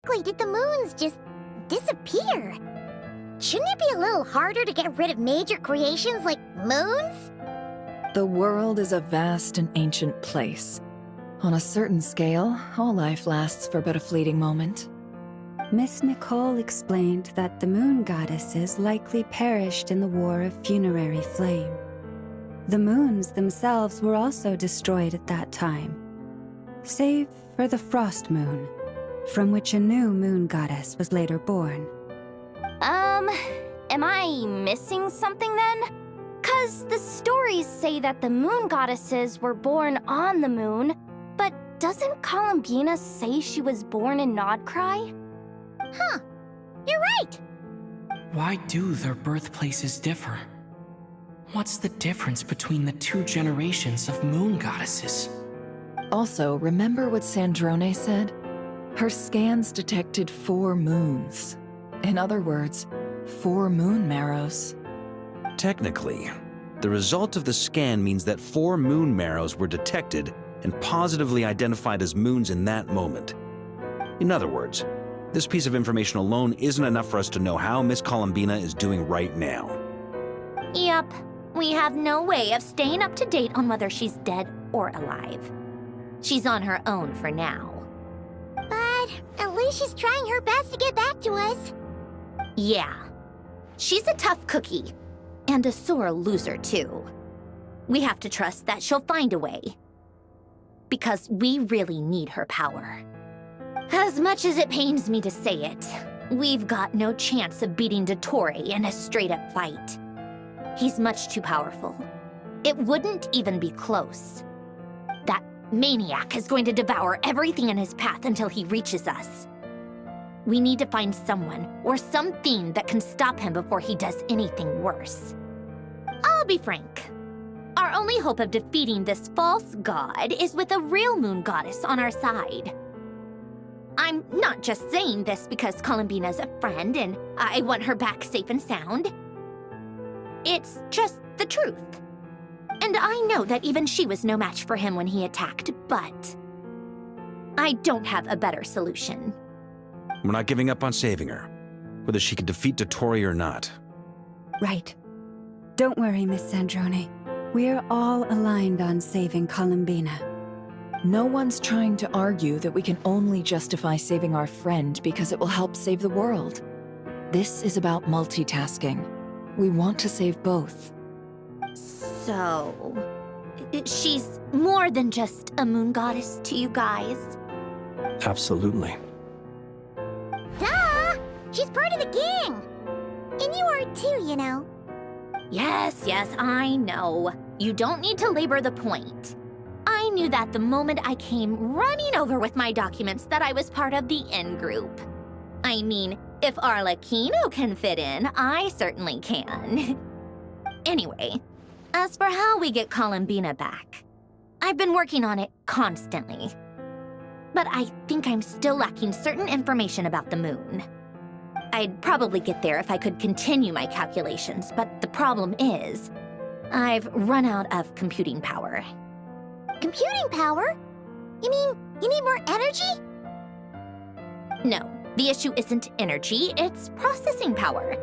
exactly did the moons just disappear? Shouldn't it be a little harder to get rid of major creations like moons? The world is a vast and ancient place. On a certain scale, all life lasts for but a fleeting moment. Miss Nicole explained that the moon goddesses likely perished in the War of Funerary Flame. The moons themselves were also destroyed at that time, save for the Frost Moon, from which a new moon goddess was later born. Am I missing something then? 'Cause the stories say that the moon goddesses were born on the moon, but doesn't Columbina say she was born in Nodcry? Huh. You're right. Why do their birthplaces differ? What's the difference between the two generations of moon goddesses? Also, remember what Sandrone said? Her scans detected 4 moons. In other words, 4 moon marrows. Technically, the result of the scan means that 4 moon marrows were detected and positively identified as moons in that moment. In other words, this piece of information alone isn't enough for us to know how Miss Columbina is doing right now. Yup. We have no way of staying up to date on whether she's dead or alive. She's on her own for now. But at least she's trying her best to get back to us. Yeah. She's a tough cookie. And a sore loser, too. We have to trust that she'll find a way. Because we really need her power. As much as it pains me to say it, we've got no chance of beating Dottore in a straight-up fight. He's much too powerful. It wouldn't even be close. That maniac is going to devour everything in his path until he reaches us. We need to find someone or something that can stop him before he does anything worse. I'll be frank. Our only hope of defeating this false god is with a real moon goddess on our side. I'm not just saying this because Columbina's a friend and I want her back safe and sound. It's just the truth. And I know that even she was no match for him when he attacked, but I don't have a better solution. We're not giving up on saving her, whether she can defeat Dottore or not. Right. Don't worry, Miss Sandrone. We're all aligned on saving Columbina. No one's trying to argue that we can only justify saving our friend because it will help save the world. This is about multitasking. We want to save both. So, she's more than just a moon goddess to you guys? Absolutely. Duh! She's part of the gang! And you are too, you know. Yes, I know. You don't need to labor the point. I knew that the moment I came running over with my documents that I was part of the in-group. I mean, if Arlecchino can fit in, I certainly can. Anyway, as for how we get Columbina back, I've been working on it constantly. But I think I'm still lacking certain information about the moon. I'd probably get there if I could continue my calculations, but the problem is, I've run out of computing power. Computing power? You mean you need more energy? No, the issue isn't energy, it's processing power.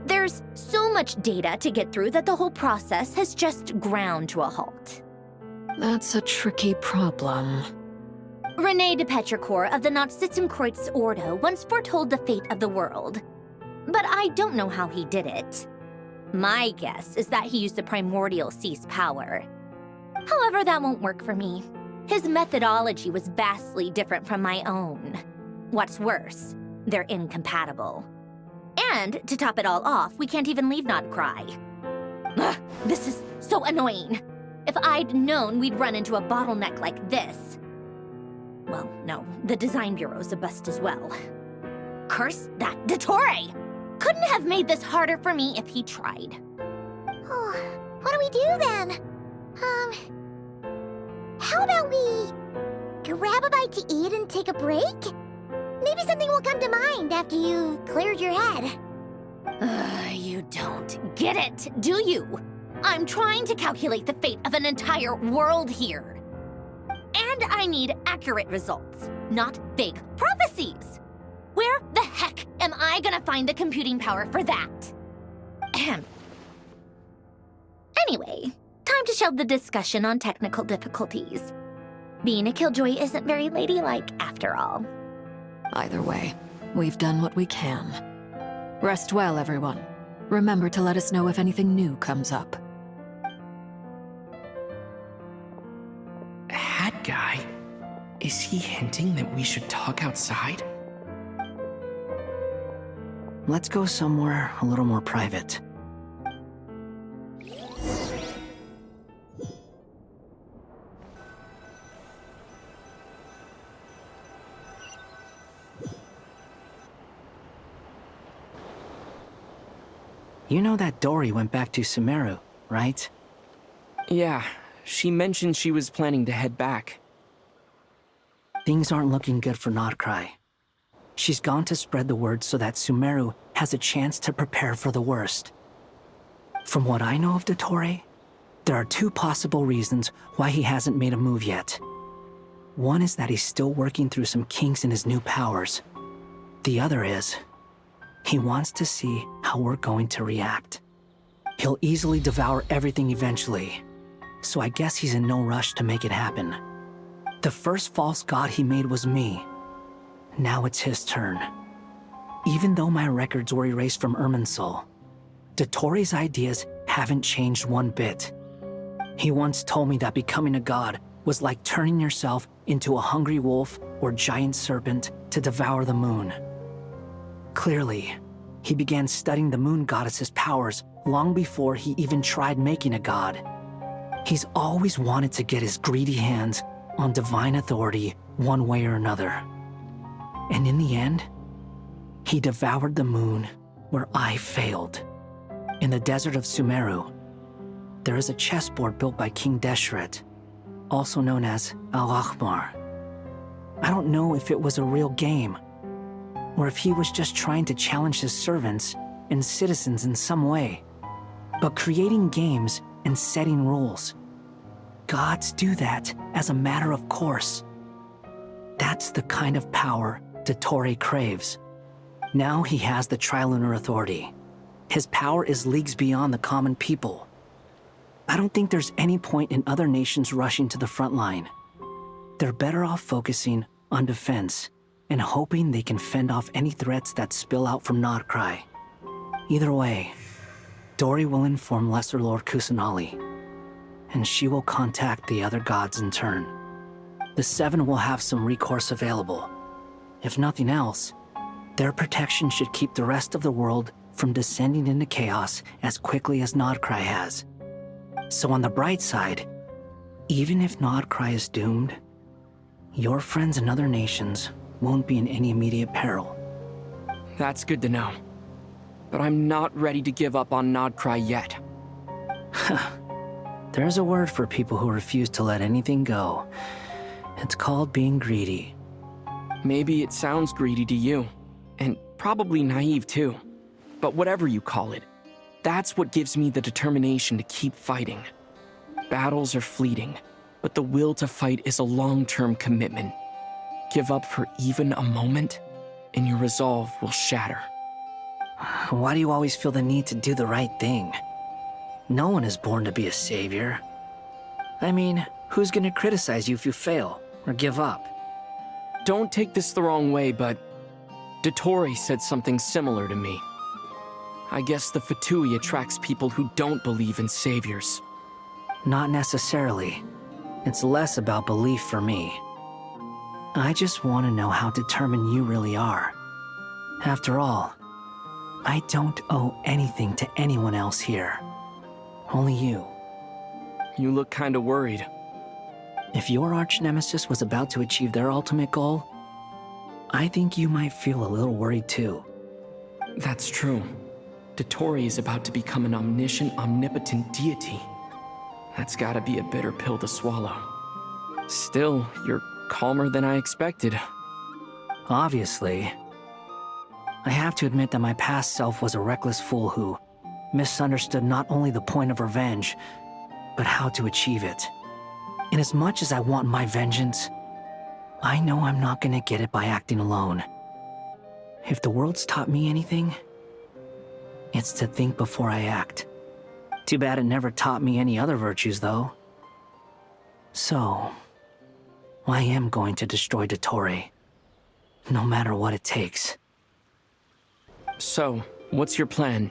There's so much data to get through that the whole process has just ground to a halt. That's a tricky problem. René de Petrichor of the Nazissenkreuz Ordo once foretold the fate of the world. But I don't know how he did it. My guess is that he used the primordial sea's power. However, that won't work for me. His methodology was vastly different from my own. What's worse, they're incompatible. And, to top it all off, we can't even leave Nodcry. Ugh, this is so annoying. If I'd known we'd run into a bottleneck like this. Well, no, the design bureau's a bust as well. Curse that Dottore! Couldn't have made this harder for me if he tried. Oh, what do we do then? How about we grab a bite to eat and take a break? Maybe something will come to mind after you've cleared your head. You don't get it, do you? I'm trying to calculate the fate of an entire world here. And I need accurate results, not vague prophecies. I gonna find the computing power for that? Ahem. Anyway, time to shelve the discussion on technical difficulties. Being a killjoy isn't very ladylike, after all. Either way, we've done what we can. Rest well, everyone. Remember to let us know if anything new comes up. Hat guy? Is he hinting that we should talk outside? Let's go somewhere a little more private. You know that Dottore went back to Sumeru, right? Yeah, she mentioned she was planning to head back. Things aren't looking good for Nodcry. She's gone to spread the word so that Sumeru has a chance to prepare for the worst. From what I know of Dottore, there are two possible reasons why he hasn't made a move yet. One is that he's still working through some kinks in his new powers. The other is, he wants to see how we're going to react. He'll easily devour everything eventually, so I guess he's in no rush to make it happen. The first false god he made was me. Now it's his turn. Even though my records were erased from Irminsul, Dottore's ideas haven't changed one bit. He once told me that becoming a god was like turning yourself into a hungry wolf or giant serpent to devour the moon. Clearly, he began studying the moon goddess's powers long before he even tried making a god. He's always wanted to get his greedy hands on divine authority one way or another. And in the end, he devoured the moon where I failed. In the desert of Sumeru, there is a chessboard built by King Deshret, also known as Al-Ahmar. I don't know if it was a real game, or if he was just trying to challenge his servants and citizens in some way. But creating games and setting rules, gods do that as a matter of course. That's the kind of power Dottore craves. Now he has the Trilunar Authority. His power is leagues beyond the common people. I don't think there's any point in other nations rushing to the front line. They're better off focusing on defense and hoping they can fend off any threats that spill out from Nodcry. Either way, Dottore will inform Lesser Lord Kusanali, and she will contact the other gods in turn. The Seven will have some recourse available. If nothing else, their protection should keep the rest of the world from descending into chaos as quickly as Nodcry has. So on the bright side, even if Nodcry is doomed, your friends in other nations won't be in any immediate peril. That's good to know. But I'm not ready to give up on Nodcry yet. There's a word for people who refuse to let anything go. It's called being greedy. Maybe it sounds greedy to you, and probably naive too. But whatever you call it, that's what gives me the determination to keep fighting. Battles are fleeting, but the will to fight is a long-term commitment. Give up for even a moment, and your resolve will shatter. Why do you always feel the need to do the right thing? No one is born to be a savior. I mean, who's gonna criticize you if you fail or give up? Don't take this the wrong way, but Dottore said something similar to me. I guess the Fatui attracts people who don't believe in saviors. Not necessarily. It's less about belief for me. I just want to know how determined you really are. After all, I don't owe anything to anyone else here. Only you. You look kinda worried. If your arch-nemesis was about to achieve their ultimate goal, I think you might feel a little worried too. That's true. Dottore is about to become an omniscient, omnipotent deity. That's gotta be a bitter pill to swallow. Still, you're calmer than I expected. Obviously. I have to admit that my past self was a reckless fool who misunderstood not only the point of revenge, but how to achieve it. And as much as I want my vengeance, I know I'm not gonna get it by acting alone. If the world's taught me anything, it's to think before I act. Too bad it never taught me any other virtues, though. So, I am going to destroy Dottore, no matter what it takes. So, what's your plan?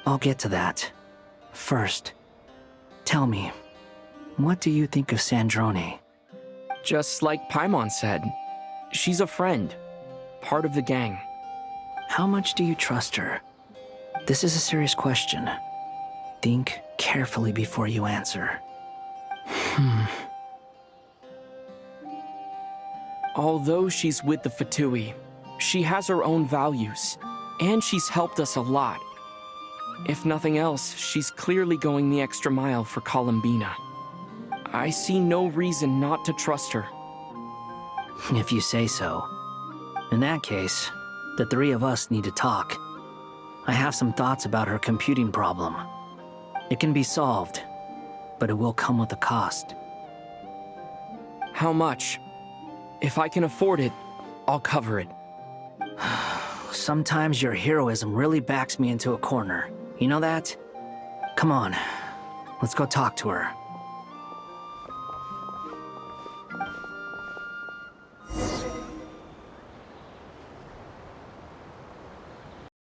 I'll get to that. First, tell me, what do you think of Sandrone? Just like Paimon said, she's a friend, part of the gang. How much do you trust her? This is a serious question. Think carefully before you answer. Although she's with the Fatui, she has her own values, and she's helped us a lot. If nothing else, she's clearly going the extra mile for Columbina. I see no reason not to trust her. If you say so. In that case, the three of us need to talk. I have some thoughts about her computing problem. It can be solved, but it will come with a cost. How much? If I can afford it, I'll cover it. Sometimes your heroism really backs me into a corner. You know that? Come on, let's go talk to her.